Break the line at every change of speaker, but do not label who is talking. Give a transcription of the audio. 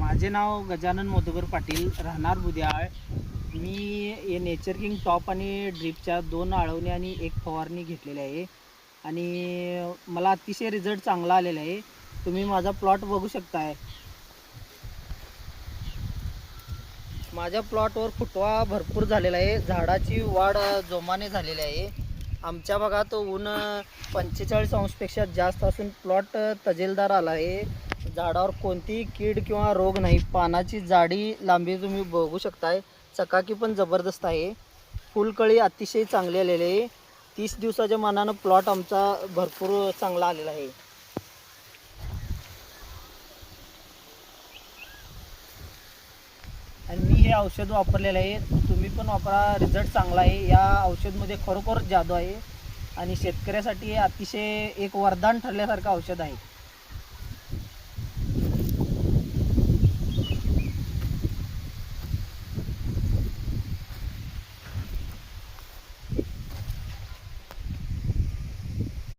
माझे नाव गजानन मधुकर पाटील, राहणार बुद्याळ. मी हे नेचर किंग टॉप आणि ड्रीपच्या 2 आळवणी आणि 1 फवारणी घेतलेली आहे आणि मला अतिशय रिझल्ट चांगला आलेला आहे. तुम्ही माझा प्लॉट बघू शकताय. माझ्या प्लॉटवर फुटवा भरपूर झालेला आहे. झाडाची वाढ जोमाने झालेली आहे. आमच्या भागात ऊन 45 अंशपेक्षा जास्त असून प्लॉट तजेलदार आला आहे. झाडावर कोणतीही कीड किंवा रोग नाही. पानाची जाडी लांबी तुम्ही बघू शकताय. चकाकी पण जबरदस्त आहे. फुलकळी अतिशय चांगली आलेली आहे. 30 दिवसाच्या मानानं प्लॉट आमचा भरपूर चांगला आलेला आहे. आणि मी हे औषध वापरलेलं आहे. तुम्ही पण वापरा, रिझल्ट चांगला आहे. या औषधमध्ये खरोखर जादू आहे आणि शेतकऱ्यासाठी अतिशय एक वरदान ठरल्यासारखं औषध आहे.